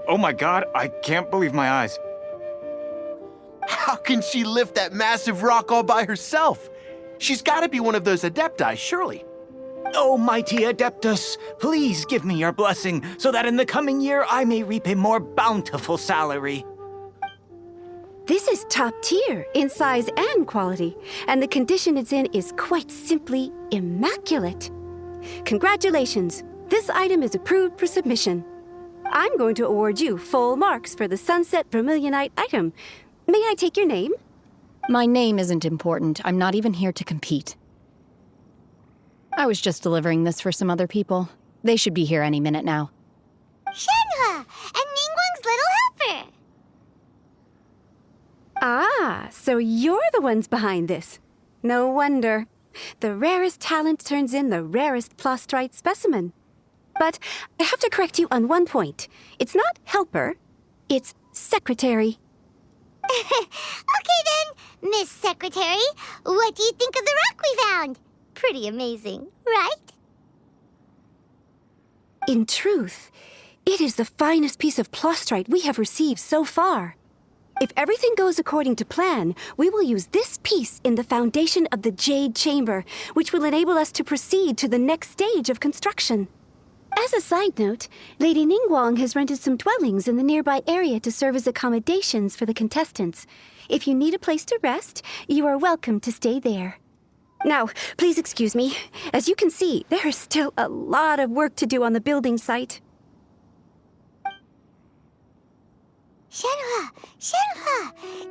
Oh my god, I can't believe my eyes. How can she lift that massive rock all by herself? She's gotta be one of those adepti, surely. Oh, mighty adeptus, please give me your blessing so that in the coming year I may reap a more bountiful salary. This is top tier in size and quality, and the condition it's in is quite simply immaculate. Congratulations, this item is approved for submission. I'm going to award you full marks for the Sunset Vermillionite item. May I take your name? My name isn't important. I'm not even here to compete. I was just delivering this for some other people. They should be here any minute now. Shenhe and Ningguang's little helper. Ah, so you're the ones behind this. No wonder. The rarest talent turns in the rarest plastrite specimen. But I have to correct you on one point. It's not helper, it's secretary. Okay then, Miss Secretary, what do you think of the rock we found? Pretty amazing, right? In truth, it is the finest piece of plastrite we have received so far. If everything goes according to plan, we will use this piece in the foundation of the Jade Chamber, which will enable us to proceed to the next stage of construction. As a side note, Lady Ningguang has rented some dwellings in the nearby area to serve as accommodations for the contestants. If you need a place to rest, you are welcome to stay there. Now, please excuse me. As you can see, there is still a lot of work to do on the building site. Shenhe!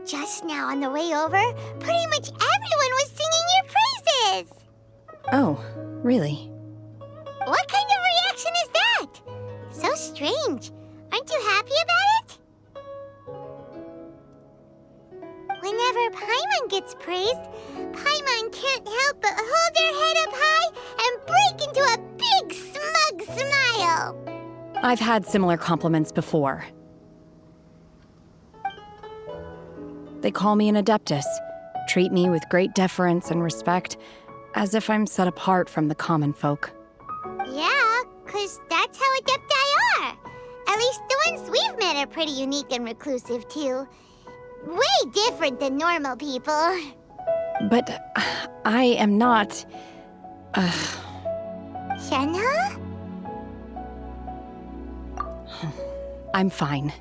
Just now on the way over, pretty much everyone was singing your praises! Oh, really? What kind of reaction is that? So strange. Aren't you happy about it? Whenever Paimon gets praised, Paimon can't help but hold her head up high and break into a big smug smile. I've had similar compliments before. They call me an adeptus, treat me with great deference and respect, as if I'm set apart from the common folk. Yeah, 'cause that's how adepti are. At least the ones we've met are pretty unique and reclusive, too. Way different than normal people. But I am not... Shenhe? I'm fine.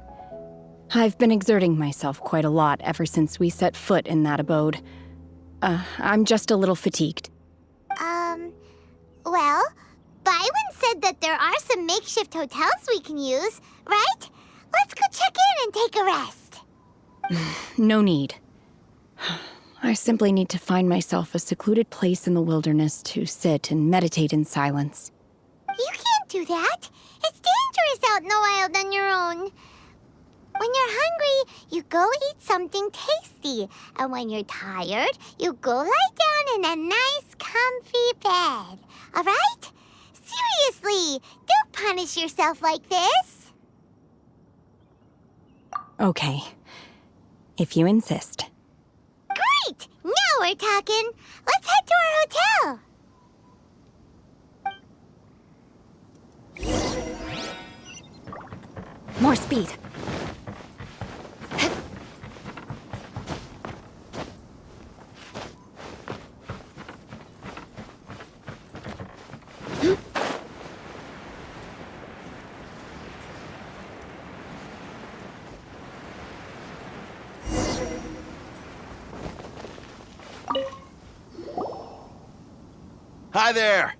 I've been exerting myself quite a lot ever since we set foot in that abode. I'm just a little fatigued. Well, Byron said that there are some makeshift hotels we can use, right? Let's go check in and take a rest. No need. I simply need to find myself a secluded place in the wilderness to sit and meditate in silence. You can't do that. It's dangerous out in the wild on your own. When you're hungry, you go eat something tasty. And when you're tired, you go lie down in a nice, comfy bed. All right? Seriously, don't punish yourself like this. Okay. If you insist. Great! Now we're talking. Let's head to our hotel. More speed. Hi there!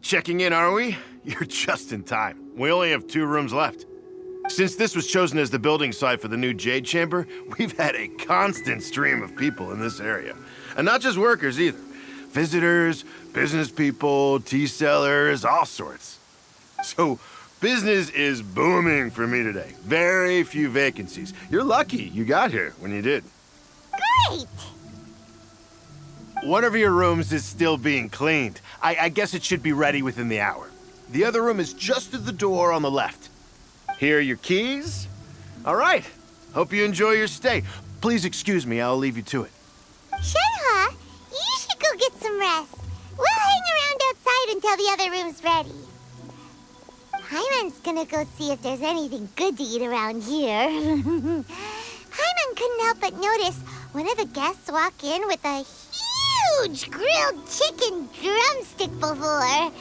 Checking in, are we? You're just in time. We only have 2 rooms left. Since this was chosen as the building site for the new Jade Chamber, we've had a constant stream of people in this area. And not just workers either. Visitors, business people, tea sellers, all sorts. So, business is booming for me today. Very few vacancies. You're lucky you got here when you did. Great! One of your rooms is still being cleaned. I guess it should be ready within the hour. The other room is just at the door on the left. Here are your keys. All right. Hope you enjoy your stay. Please excuse me, I'll leave you to it. Shenhe, you should go get some rest. We'll hang around outside until the other room's ready. Paimon's gonna go see if there's anything good to eat around here. Paimon couldn't help but notice one of the guests walk in with a huge grilled chicken drumstick before.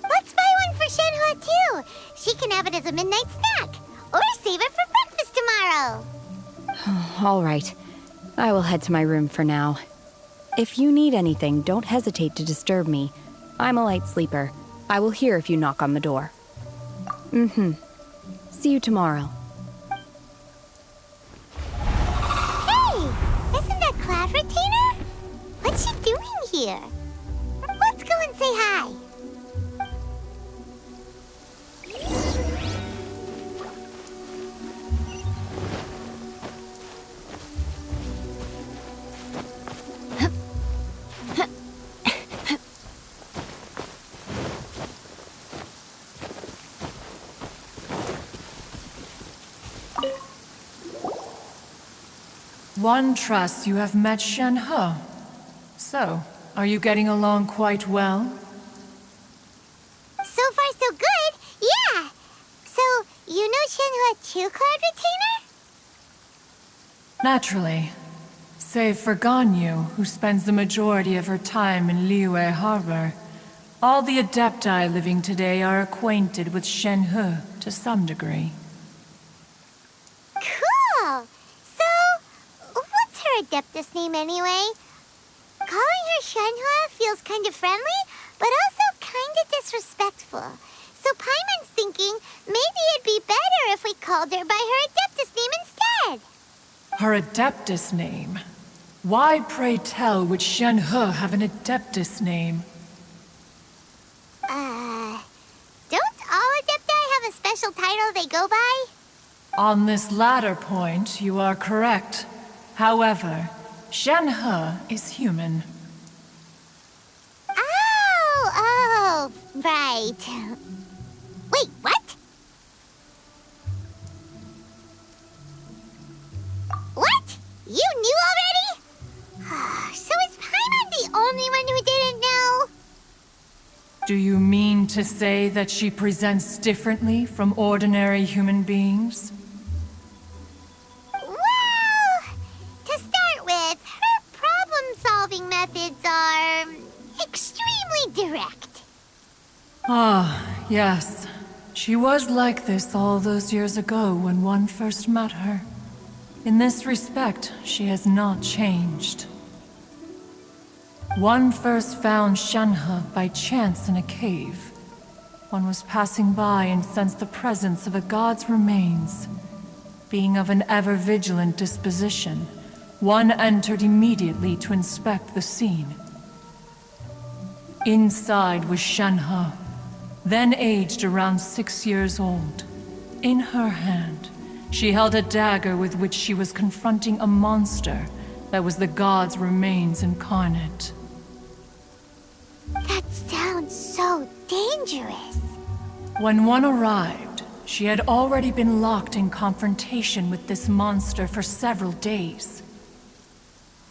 Let's buy one for Shenhe too. She can have it as a midnight snack. Or save it for breakfast tomorrow. All right. I will head to my room for now. If you need anything, don't hesitate to disturb me. I'm a light sleeper. I will hear if you knock on the door. See you tomorrow. Hey! Isn't that Cloud Retainer? What's she doing here? Let's go and say hi. One trusts you have met Shenhe. So, are you getting along quite well? So far, so good. Yeah. So, you know Shenhe too, Cloud Retainer? Naturally. Save for Ganyu, who spends the majority of her time in Liyue Harbor. All the Adepti living today are acquainted with Shenhe to some degree. Cool. So, what's her adeptus name anyway? Calling her Shenhe feels kind of friendly, but also kind of disrespectful. So Paimon's thinking maybe it'd be better if we called her by her adeptus name instead. Her Adeptus name? Why, pray tell, would Shenhe have an Adeptus name? Don't all adepti have a special title they go by? On this latter point, you are correct. However, Shenhe is human. Oh, right. Wait, what? What? You knew already? So is Paimon the only one who didn't know? Do you mean to say that she presents differently from ordinary human beings? Well, to start with, her problem-solving methods are extremely direct. Ah, yes. She was like this all those years ago when one first met her. In this respect, she has not changed. One first found Shenhe by chance in a cave. One was passing by and sensed the presence of a god's remains. Being of an ever-vigilant disposition, one entered immediately to inspect the scene. Inside was Shenhe, then aged around 6 years old. In her hand, she held a dagger with which she was confronting a monster that was the god's remains incarnate. That sounds so dangerous. When one arrived, she had already been locked in confrontation with this monster for several days.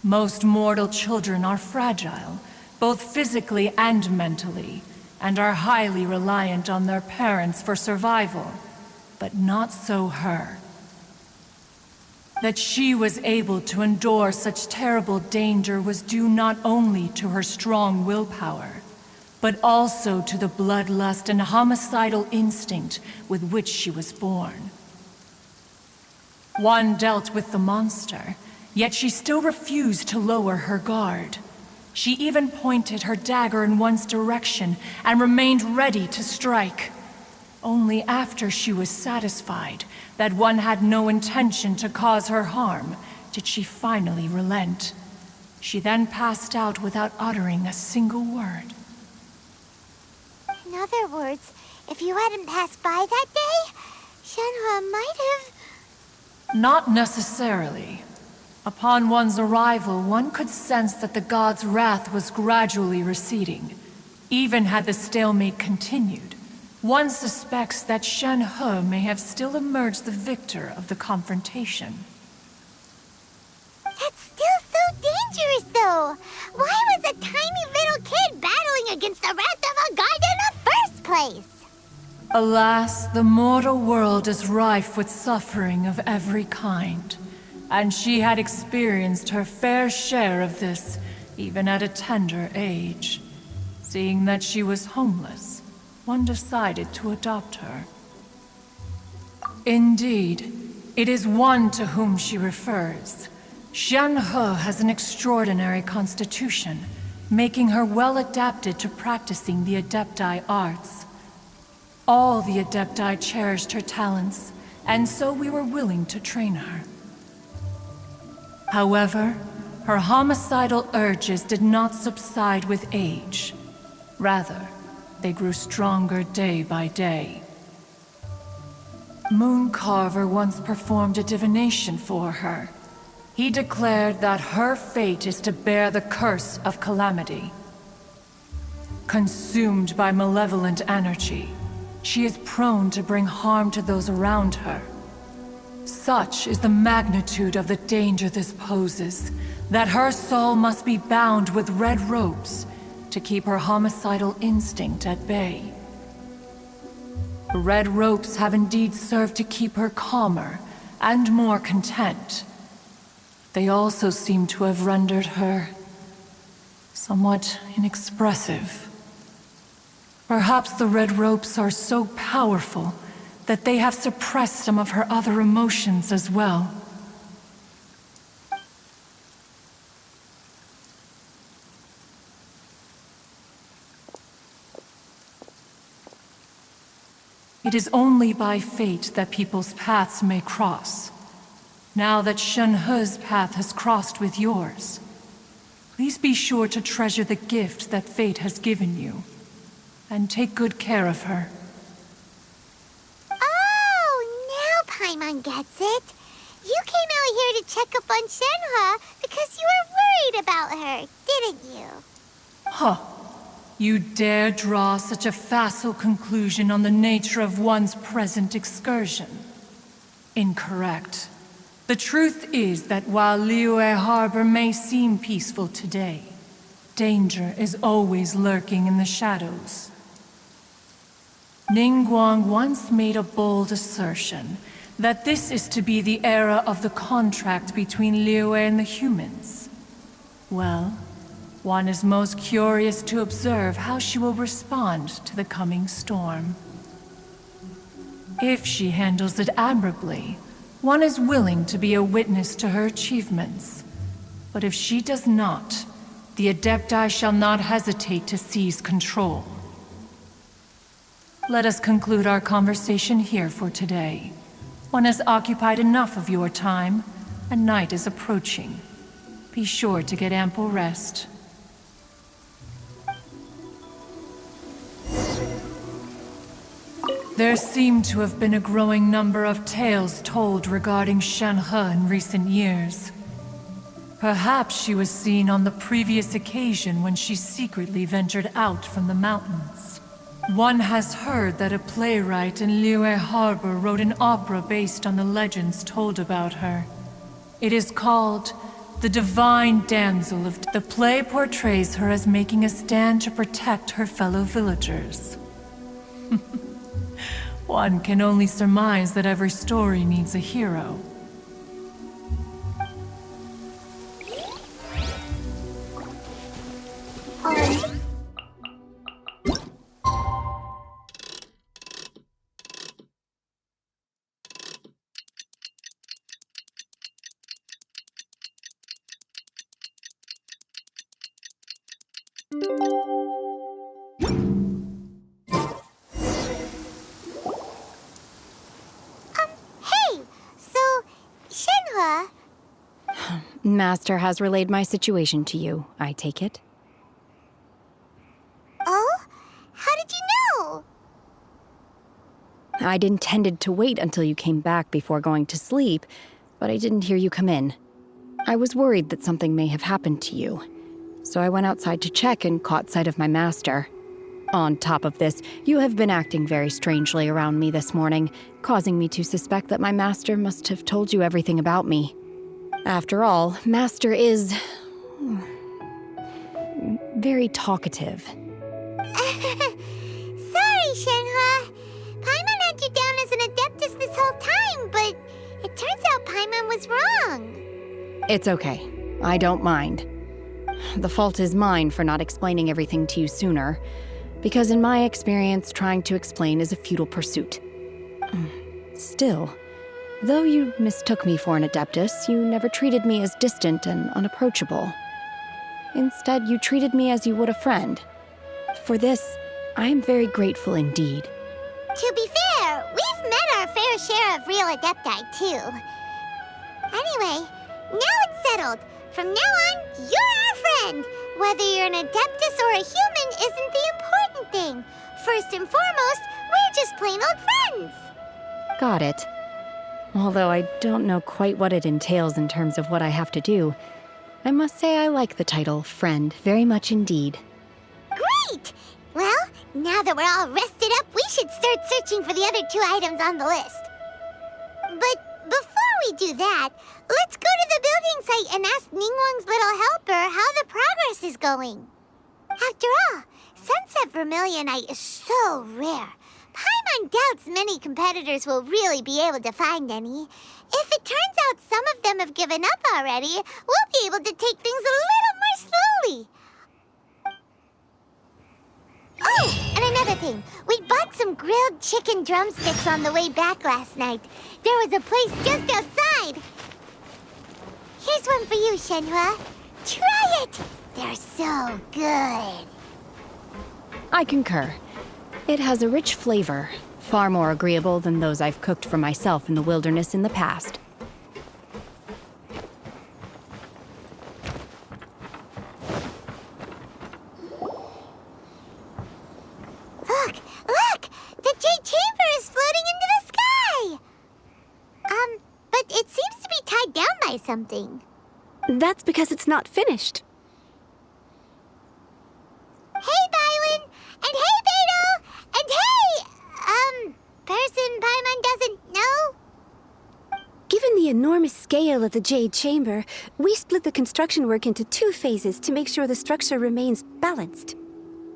Most mortal children are fragile, both physically and mentally, and are highly reliant on their parents for survival. But not so her. That she was able to endure such terrible danger was due not only to her strong willpower, but also to the bloodlust and homicidal instinct with which she was born. One dealt with the monster, yet she still refused to lower her guard. She even pointed her dagger in one's direction and remained ready to strike. Only after she was satisfied that one had no intention to cause her harm did she finally relent. She then passed out without uttering a single word. In other words, if you hadn't passed by that day, Shenhe might have... Not necessarily. Upon one's arrival, one could sense that the god's wrath was gradually receding. Even had the stalemate continued, one suspects that Shenhe may have still emerged the victor of the confrontation. That's still so dangerous, though. Why was a tiny little kid battling against the wrath of a god in the first place? Alas, the mortal world is rife with suffering of every kind. And she had experienced her fair share of this, even at a tender age. Seeing that she was homeless, one decided to adopt her. Indeed, it is one to whom she refers. Shenhe has an extraordinary constitution, making her well adapted to practicing the Adepti arts. All the Adepti cherished her talents, and so we were willing to train her. However, her homicidal urges did not subside with age. Rather, they grew stronger day by day. Mooncarver once performed a divination for her. He declared that her fate is to bear the curse of calamity. Consumed by malevolent energy, she is prone to bring harm to those around her. Such is the magnitude of the danger this poses, that her soul must be bound with red ropes to keep her homicidal instinct at bay. The red ropes have indeed served to keep her calmer and more content. They also seem to have rendered her somewhat inexpressive. Perhaps the red ropes are so powerful that they have suppressed some of her other emotions as well. It is only by fate that people's paths may cross. Now that Shenhe's path has crossed with yours, please be sure to treasure the gift that fate has given you, and take good care of her. Paimon gets it. You came out here to check up on Shenhe because you were worried about her, didn't you? Huh. You dare draw such a facile conclusion on the nature of one's present excursion? Incorrect. The truth is that while Liyue Harbor may seem peaceful today, danger is always lurking in the shadows. Ningguang once made a bold assertion that this is to be the era of the contract between Liyue and the humans. Well, one is most curious to observe how she will respond to the coming storm. If she handles it admirably, one is willing to be a witness to her achievements. But if she does not, the Adepti shall not hesitate to seize control. Let us conclude our conversation here for today. One has occupied enough of your time, and night is approaching. Be sure to get ample rest. There seem to have been a growing number of tales told regarding Shenhe in recent years. Perhaps she was seen on the previous occasion when she secretly ventured out from the mountains. One has heard that a playwright in Liyue Harbor wrote an opera based on the legends told about her. It is called The Divine Damsel of... The play portrays her as making a stand to protect her fellow villagers. One can only surmise that every story needs a hero. Master has relayed my situation to you, I take it? Oh? How did you know? I'd intended to wait until you came back before going to sleep, but I didn't hear you come in. I was worried that something may have happened to you, so I went outside to check and caught sight of my master. On top of this, you have been acting very strangely around me this morning, causing me to suspect that my master must have told you everything about me. After all, Master is very talkative. Sorry, Shenhe. Paimon had you down as an adeptus this whole time, but it turns out Paimon was wrong. It's okay. I don't mind. The fault is mine for not explaining everything to you sooner, because in my experience, trying to explain is a futile pursuit. Still, though you mistook me for an adeptus, you never treated me as distant and unapproachable. Instead, you treated me as you would a friend. For this, I am very grateful indeed. To be fair, we've met our fair share of real adepti, too. Anyway, now it's settled. From now on, you're our friend. Whether you're an adeptus or a human isn't the important thing. First and foremost, we're just plain old friends. Got it. Although I don't know quite what it entails in terms of what I have to do, I must say I like the title friend very much indeed. Great! Well, now that we're all rested up, we should start searching for the other 2 items on the list. But before we do that, let's go to the building site and ask Ningguang's little helper how the progress is going. After all, Sunset Vermillionite is so rare. Paimon doubts many competitors will really be able to find any. If it turns out some of them have given up already, we'll be able to take things a little more slowly. Oh, and another thing. We bought some grilled chicken drumsticks on the way back last night. There was a place just outside. Here's one for you, Shenhe. Try it! They're so good. I concur. It has a rich flavor, far more agreeable than those I've cooked for myself in the wilderness in the past. Look! The Jade Chamber is floating into the sky! But it seems to be tied down by something. That's because it's not finished. Hey, Bywin! And hey, Beto! And hey! Person Paimon doesn't know? Given the enormous scale of the Jade Chamber, we split the construction work into 2 phases to make sure the structure remains balanced.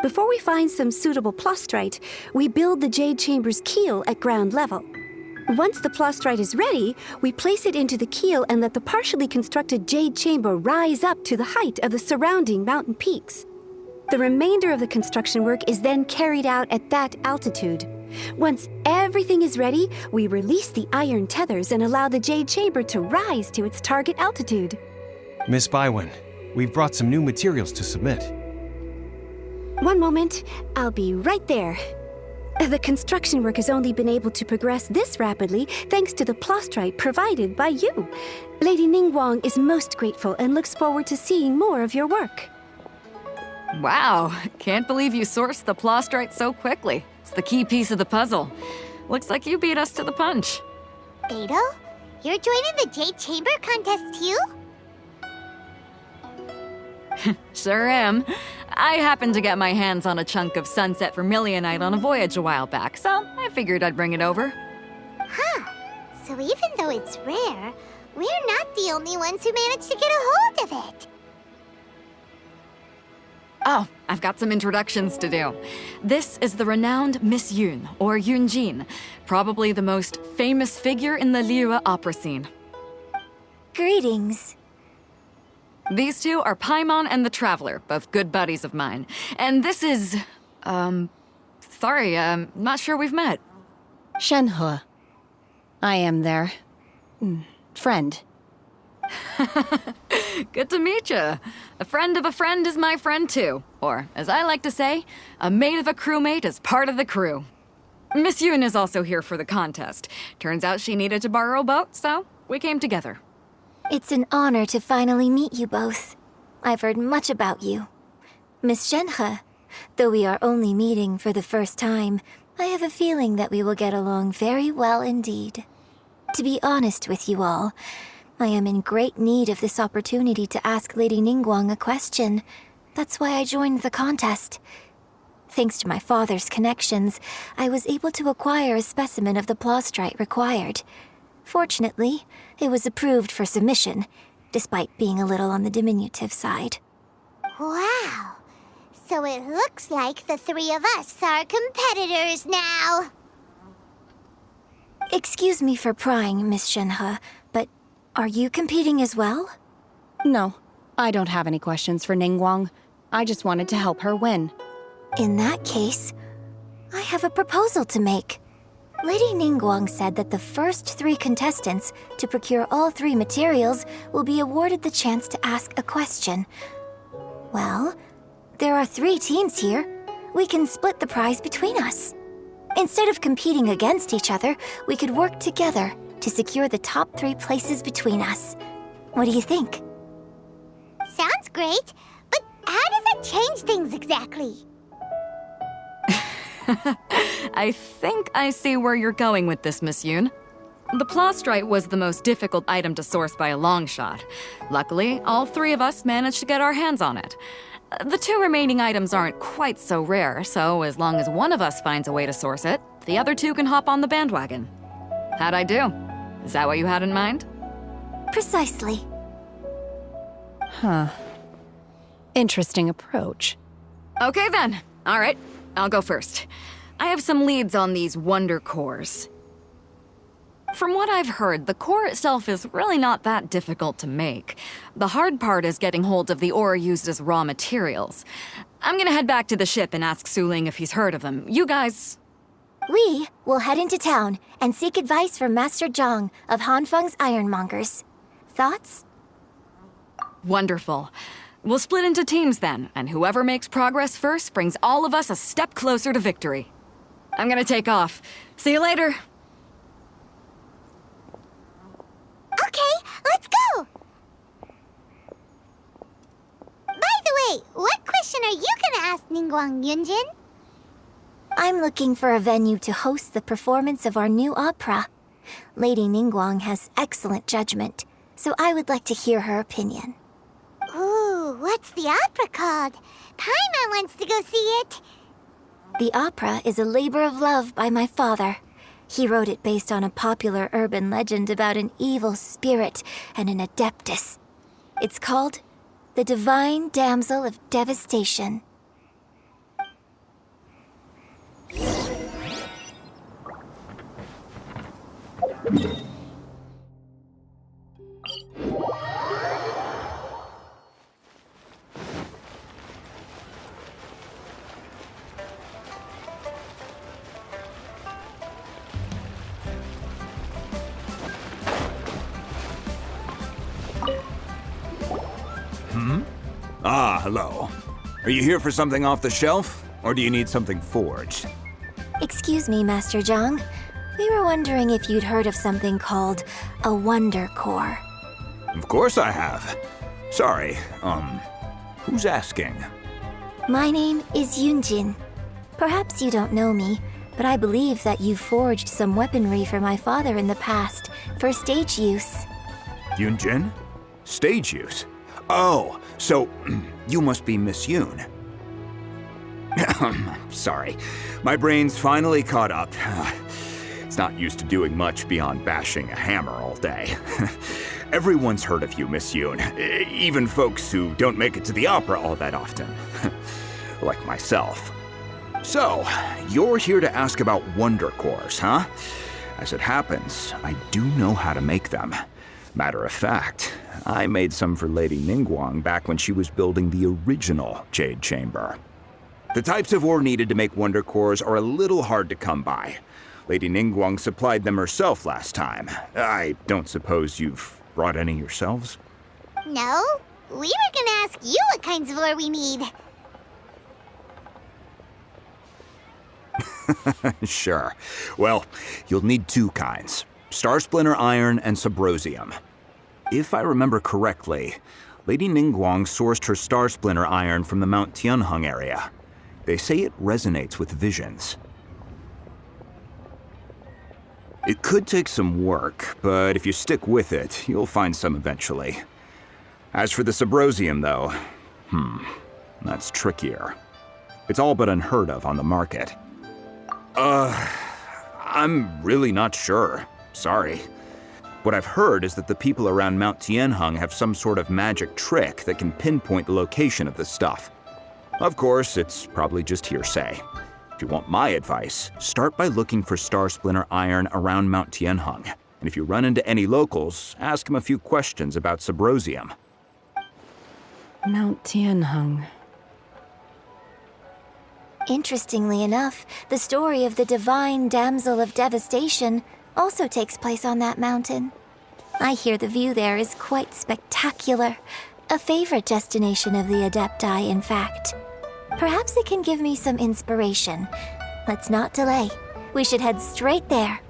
Before we find some suitable plastrite, we build the Jade Chamber's keel at ground level. Once the plastrite is ready, we place it into the keel and let the partially constructed Jade Chamber rise up to the height of the surrounding mountain peaks. The remainder of the construction work is then carried out at that altitude. Once everything is ready, we release the iron tethers and allow the Jade Chamber to rise to its target altitude. Miss Bywin, we've brought some new materials to submit. One moment, I'll be right there. The construction work has only been able to progress this rapidly thanks to the plastrite provided by you. Lady Ningguang is most grateful and looks forward to seeing more of your work. Wow, can't believe you sourced the plastrite so quickly. It's the key piece of the puzzle. Looks like you beat us to the punch. Beto? You're joining the Jade Chamber contest too? Sure am. I happened to get my hands on a chunk of Sunset Vermillionite on a voyage a while back, so I figured I'd bring it over. Huh. So even though it's rare, we're not the only ones who managed to get a hold of it. Oh, I've got some introductions to do. This is the renowned Miss Yun, or Yunjin, probably the most famous figure in the Liyue opera scene. Greetings. These 2 are Paimon and the Traveler, both good buddies of mine. And this is... sorry, not sure we've met. Shenhe. I am their... friend. Good to meet you. A friend of a friend is my friend too. Or, as I like to say, a mate of a crewmate is part of the crew. Miss Yun is also here for the contest. Turns out she needed to borrow a boat, so we came together. It's an honor to finally meet you both. I've heard much about you. Miss Shenhe, though we are only meeting for the first time, I have a feeling that we will get along very well indeed. To be honest with you all, I am in great need of this opportunity to ask Lady Ningguang a question. That's why I joined the contest. Thanks to my father's connections, I was able to acquire a specimen of the plastrite required. Fortunately, it was approved for submission, despite being a little on the diminutive side. Wow. So it looks like the three of us are competitors now. Excuse me for prying, Miss Shenhe, but are you competing as well? No, I don't have any questions for Ningguang. I just wanted to help her win. In that case, I have a proposal to make. Lady Ningguang said that the first 3 contestants to procure all 3 materials will be awarded the chance to ask a question. Well, there are 3 teams here. We can split the prize between us. Instead of competing against each other, we could work together to secure the top 3 places between us. What do you think? Sounds great, but how does it change things exactly? I think I see where you're going with this, Miss Yoon. The plastrite was the most difficult item to source by a long shot. Luckily, all 3 of us managed to get our hands on it. The 2 remaining items aren't quite so rare, so as long as one of us finds a way to source it, the other 2 can hop on the bandwagon. How'd I do? Is that what you had in mind? Precisely. Huh. Interesting approach. Okay then. All right, I'll go first. I have some leads on these wonder cores. From what I've heard, the core itself is really not that difficult to make. The hard part is getting hold of the ore used as raw materials. I'm gonna head back to the ship and ask Suling if he's heard of them. You guys... We will head into town and seek advice from Master Zhang of Hanfeng's Ironmongers. Thoughts? Wonderful. We'll split into teams then, and whoever makes progress first brings all of us a step closer to victory. I'm gonna take off. See you later. Okay, let's go! By the way, what question are you gonna ask Ningguang, Yunjin? I'm looking for a venue to host the performance of our new opera. Lady Ningguang has excellent judgment, so I would like to hear her opinion. Ooh, what's the opera called? Paimon wants to go see it. The opera is a labor of love by my father. He wrote it based on a popular urban legend about an evil spirit and an adeptus. It's called The Divine Damsel of Devastation. Ah, hello. Are you here for something off the shelf, or do you need something forged? Excuse me, Master Zhang. We were wondering if you'd heard of something called a Wonder Core. Of course I have. Sorry, who's asking? My name is Yunjin. Perhaps you don't know me, but I believe that you forged some weaponry for my father in the past for stage use. Yunjin? Stage use? Oh, so you must be Miss Yoon. Sorry, my brain's finally caught up. It's not used to doing much beyond bashing a hammer all day. Everyone's heard of you, Miss Yoon, even folks who don't make it to the opera all that often. Like myself. So, you're here to ask about wonder cores, huh? As it happens, I do know how to make them. Matter of fact, I made some for Lady Ningguang back when she was building the original Jade Chamber. The types of ore needed to make wonder cores are a little hard to come by. Lady Ningguang supplied them herself last time. I don't suppose you've brought any yourselves? No, we were gonna ask you what kinds of ore we need. Sure. Well, you'll need 2 kinds. Star Splinter Iron and Subrosium. If I remember correctly, Lady Ningguang sourced her Star Splinter iron from the Mount Tianheng area. They say it resonates with visions. It could take some work, but if you stick with it, you'll find some eventually. As for the Subrosium, though, that's trickier. It's all but unheard of on the market. I'm really not sure. Sorry. What I've heard is that the people around Mount Tianheng have some sort of magic trick that can pinpoint the location of the stuff. Of course, it's probably just hearsay. If you want my advice, start by looking for Star Splinter iron around Mount Tianheng. And if you run into any locals, ask them a few questions about Subrosium. Mount Tianheng. Interestingly enough, the story of the divine damsel of devastation also takes place on that mountain. I hear the view there is quite spectacular. A favorite destination of the Adepti, in fact. Perhaps it can give me some inspiration. Let's not delay. We should head straight there.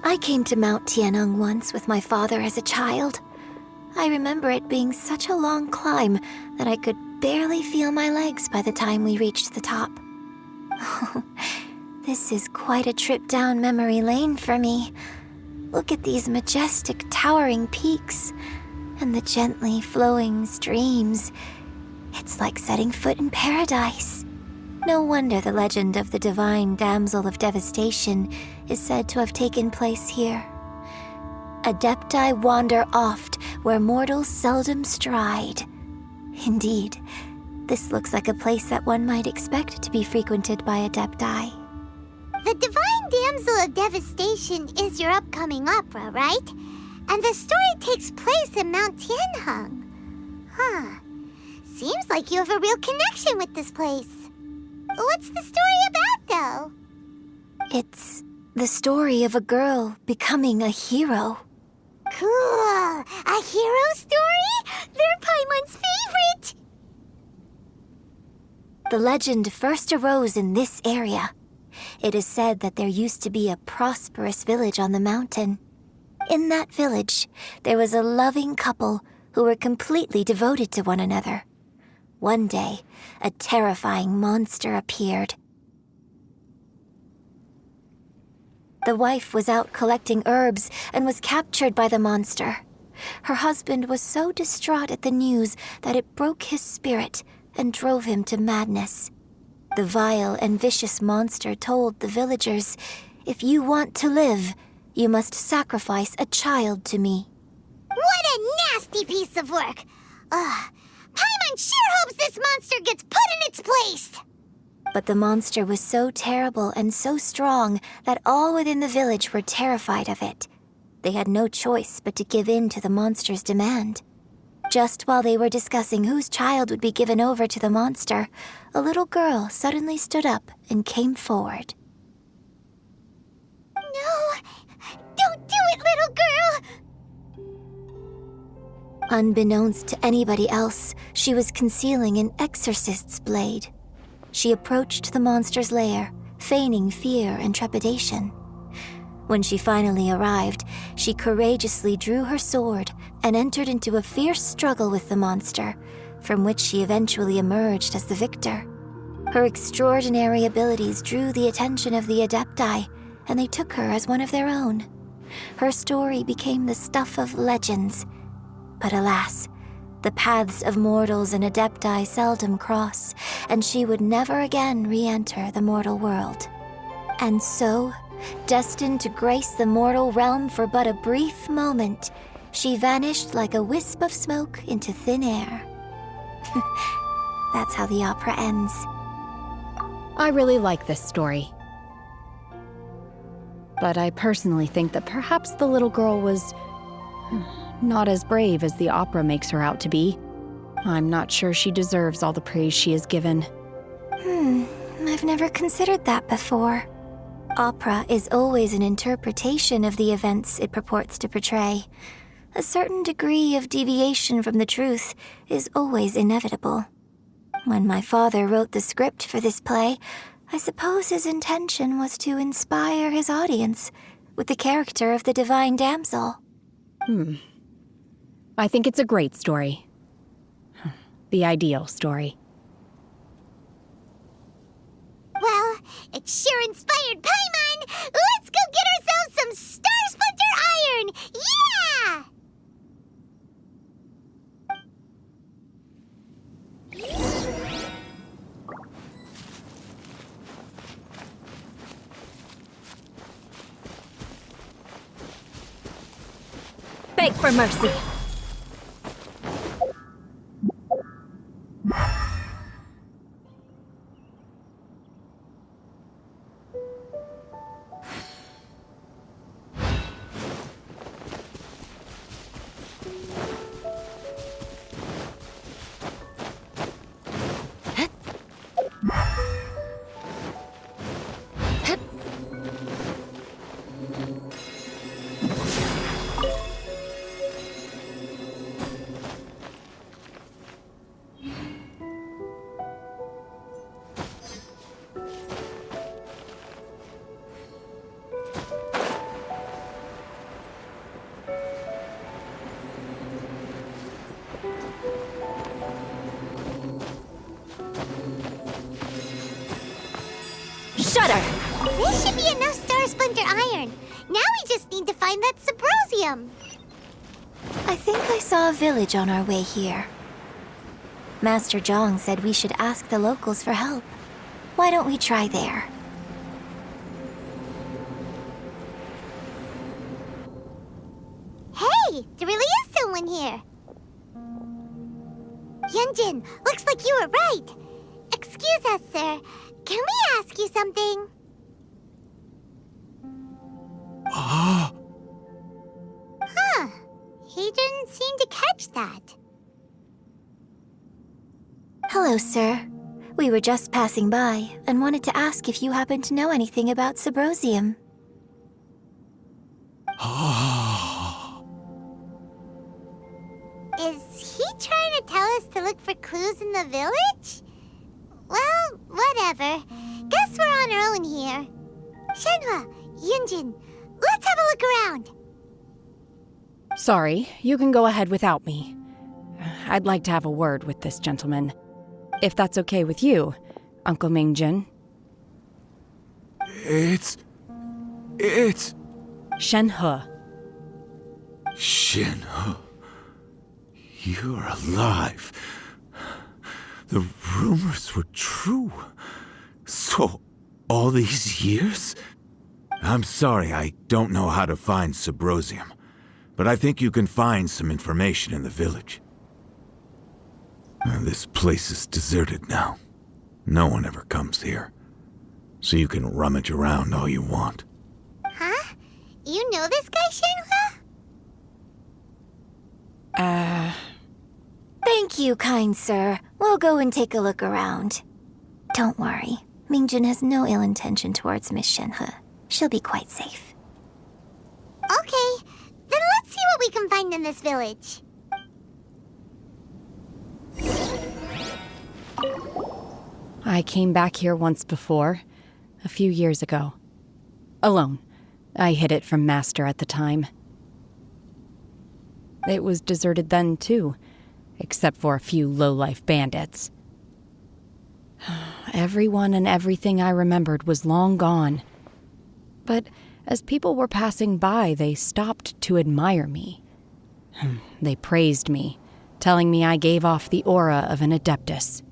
I came to Mount Tianheng once with my father as a child. I remember it being such a long climb that I could barely feel my legs by the time we reached the top. This is quite a trip down memory lane for me. Look at these majestic, towering peaks and the gently flowing streams. It's like setting foot in paradise. No wonder the legend of the divine damsel of devastation is said to have taken place here. Adepti wander oft where mortals seldom stride. Indeed, this looks like a place that one might expect to be frequented by Adepti. The Divine Damsel of Devastation is your upcoming opera, right? And the story takes place in Mount Tianheng. Seems like you have a real connection with this place. What's the story about, though? It's the story of a girl becoming a hero. Cool! A hero story? They're Paimon's favorite! The legend first arose in this area. It is said that there used to be a prosperous village on the mountain. In that village, there was a loving couple who were completely devoted to one another. One day, a terrifying monster appeared. The wife was out collecting herbs and was captured by the monster. Her husband was so distraught at the news that it broke his spirit and drove him to madness. The vile and vicious monster told the villagers, "If you want to live, you must sacrifice a child to me." What a nasty piece of work! Paimon sure hopes this monster gets put in its place! But the monster was so terrible and so strong that all within the village were terrified of it. They had no choice but to give in to the monster's demand. Just while they were discussing whose child would be given over to the monster, a little girl suddenly stood up and came forward. No! Don't do it, little girl! Unbeknownst to anybody else, she was concealing an exorcist's blade. She approached the monster's lair, feigning fear and trepidation. When she finally arrived, she courageously drew her sword and entered into a fierce struggle with the monster, from which she eventually emerged as the victor. Her extraordinary abilities drew the attention of the Adepti, and they took her as one of their own. Her story became the stuff of legends. But alas, the paths of mortals and Adepti seldom cross, and she would never again re-enter the mortal world. And so, destined to grace the mortal realm for but a brief moment, she vanished like a wisp of smoke into thin air. That's how the opera ends. I really like this story. But I personally think that perhaps the little girl was not as brave as the opera makes her out to be. I'm not sure she deserves all the praise she is given. I've never considered that before. Opera is always an interpretation of the events it purports to portray. A certain degree of deviation from the truth is always inevitable. When my father wrote the script for this play, I suppose his intention was to inspire his audience with the character of the divine damsel. I think it's a great story. The ideal story. Well, it sure inspired Paimon! Let's go get ourselves some Star Splinter Iron! Yeah! Beg for mercy. Shudder! This should be enough Star Splinter Iron. Now we just need to find that Subrosium. I think I saw a village on our way here. Master Zhang said we should ask the locals for help. Why don't we try there? Hey, there really is someone here. Yunjin, looks like you were right. Excuse us, sir. Can we ask you something? Huh. He didn't seem to catch that. Hello, sir. We were just passing by and wanted to ask if you happen to know anything about Subrosium. Is he trying to tell us to look for clues in the village? Well, whatever. Guess we're on our own here. Shenhe, Yunjin, let's have a look around. Sorry, you can go ahead without me. I'd like to have a word with this gentleman. If that's okay with you, Uncle Mingjin. It's... Shenhe. Shenhe. You're alive. The rumors were true. So, all these years? I'm sorry, I don't know how to find Subrosium, but I think you can find some information in the village. This place is deserted now. No one ever comes here, so you can rummage around all you want. Huh? You know this guy, Shenhe? Thank you, kind sir. We'll go and take a look around. Don't worry. Mingjin has no ill intention towards Miss Shenhe. She'll be quite safe. Okay, then let's see what we can find in this village. I came back here once before, a few years ago. Alone. I hid it from Master at the time. It was deserted then, too, except for a few low-life bandits. Everyone and everything I remembered was long gone. But as people were passing by, they stopped to admire me. They praised me, telling me I gave off the aura of an adeptus.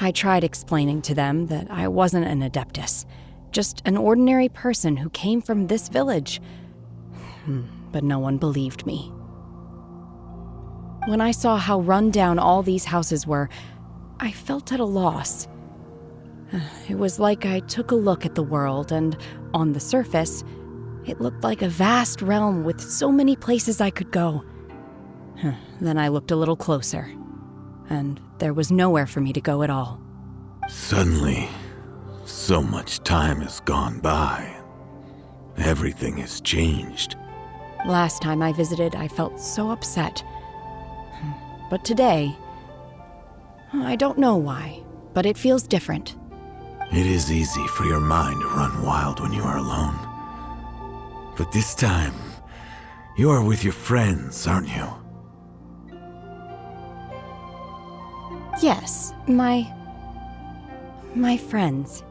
I tried explaining to them that I wasn't an adeptus, just an ordinary person who came from this village. But no one believed me. When I saw how run down all these houses were, I felt at a loss. It was like I took a look at the world, and on the surface, it looked like a vast realm with so many places I could go. Then I looked a little closer, and there was nowhere for me to go at all. Suddenly, So much time has gone by. Everything has changed. Last time I visited, I felt so upset. But today, I don't know why, but it feels different. It is easy for your mind to run wild when you are alone. But this time, you are with your friends, aren't you? Yes, my friends.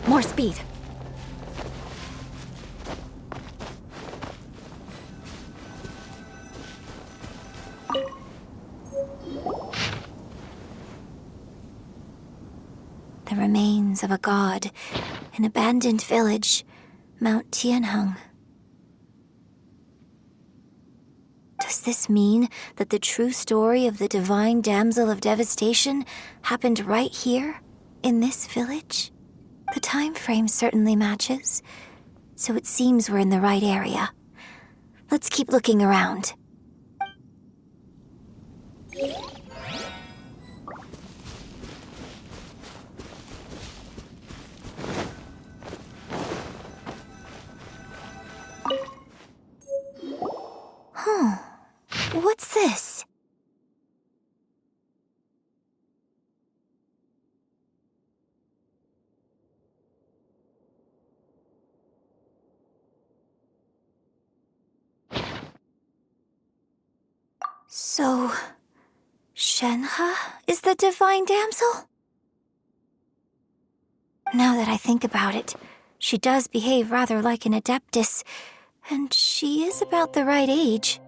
More speed. The remains of a god, an abandoned village, Mount Tianheng. Does this mean that the true story of the divine damsel of devastation happened right here, in this village? The time frame certainly matches, so it seems we're in the right area. Let's keep looking around. Huh. What's this? So, Shenhe is the divine damsel? Now that I think about it, she does behave rather like an adeptus, and she is about the right age.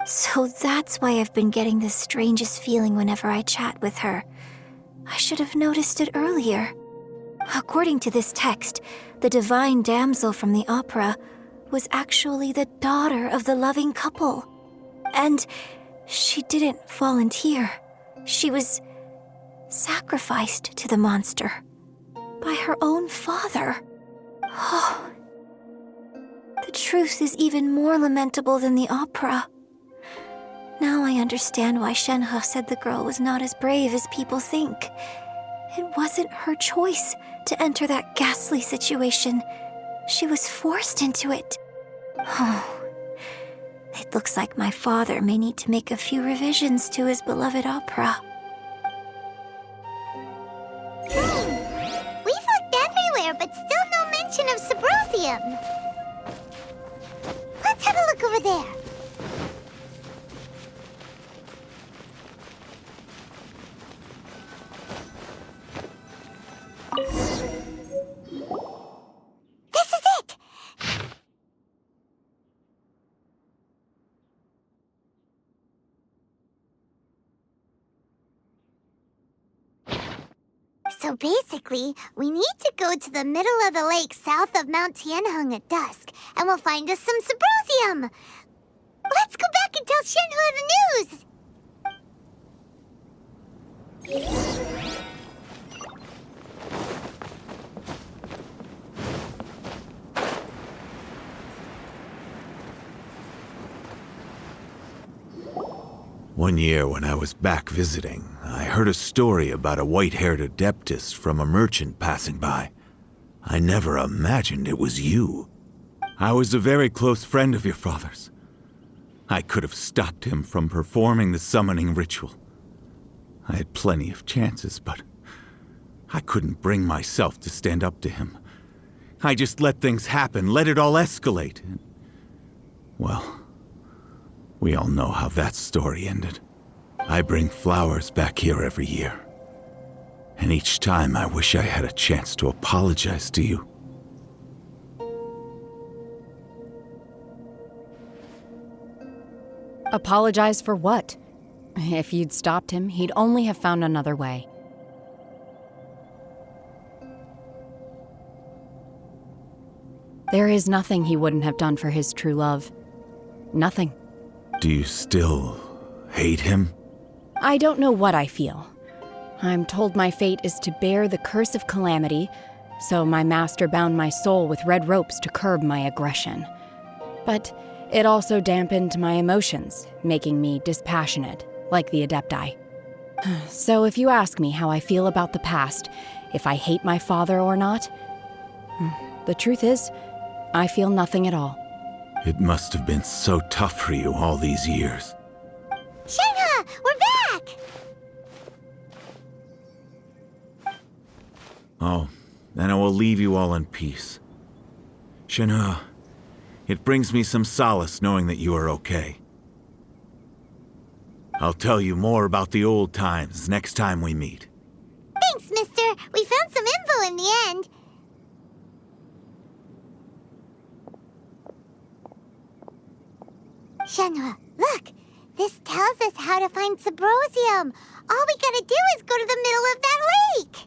So that's why I've been getting the strangest feeling whenever I chat with her. I should have noticed it earlier. According to this text, the divine damsel from the opera was actually the daughter of the loving couple. And she didn't volunteer. She was sacrificed to the monster by her own father. Oh, the truth is even more lamentable than the opera. Now I understand why Shenhe said the girl was not as brave as people think. It wasn't her choice to enter that ghastly situation. She was forced into it. Oh, it looks like my father may need to make a few revisions to his beloved opera. We've looked everywhere, but still no mention of Symposium. Let's have a look over there. This is it! So basically, we need to go to the middle of the lake south of Mount Tianheng at dusk, and we'll find us some Symposium! Let's go back and tell Shenhe the news! One year when I was back visiting, I heard a story about a white-haired adeptus from a merchant passing by. I never imagined it was you. I was a very close friend of your father's. I could have stopped him from performing the summoning ritual. I had plenty of chances, but I couldn't bring myself to stand up to him. I just let things happen, let it all escalate. Well, we all know how that story ended. I bring flowers back here every year. And each time I wish I had a chance to apologize to you. Apologize for what? If you'd stopped him, he'd only have found another way. There is nothing he wouldn't have done for his true love. Nothing. Do you still hate him? I don't know what I feel. I'm told my fate is to bear the curse of calamity, so my master bound my soul with red ropes to curb my aggression. But It also dampened my emotions, making me dispassionate, like the Adepti. So if you ask me how I feel about the past, if I hate my father or not, the truth is, I feel nothing at all. It must have been so tough for you all these years. Shenhe, we're back! Oh, then I will leave you all in peace. Shenhe, it brings me some solace knowing that you are okay. I'll tell you more about the old times next time we meet. Thanks, mister. We found some info in the end. Shenhe, look! This tells us how to find Subrosium. All we gotta do is go to the middle of that lake.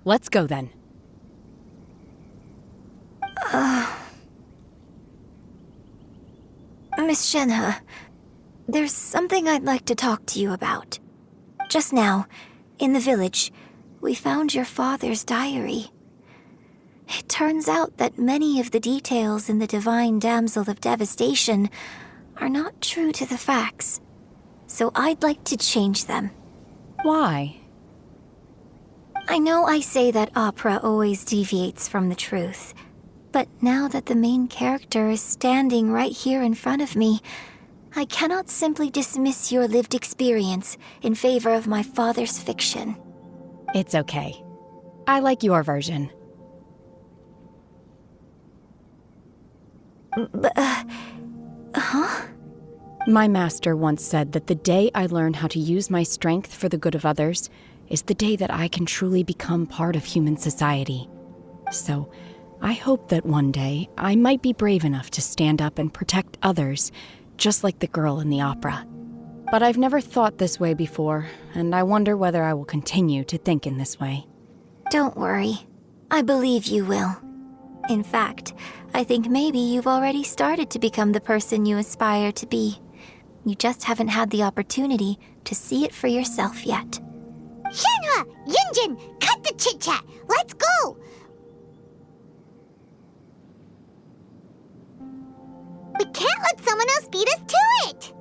Let's go then. Miss Shenhe, there's something I'd like to talk to you about. Just now, in the village, we found your father's diary. It turns out that many of the details in the Divine Damsel of Devastation are not true to the facts, so I'd like to change them. Why? I know I say that opera always deviates from the truth, but now that the main character is standing right here in front of me, I cannot simply dismiss your lived experience in favor of my father's fiction. It's okay. I like your version. My master once said that the day I learn how to use my strength for the good of others is the day that I can truly become part of human society. So, I hope that one day I might be brave enough to stand up and protect others, just like the girl in the opera. But I've never thought this way before, and I wonder whether I will continue to think in this way. Don't worry. I believe you will. In fact, I think maybe you've already started to become the person you aspire to be. You just haven't had the opportunity to see it for yourself yet. Shenhe! Yunjin! Cut the chit-chat! Let's go! We can't let someone else beat us to it!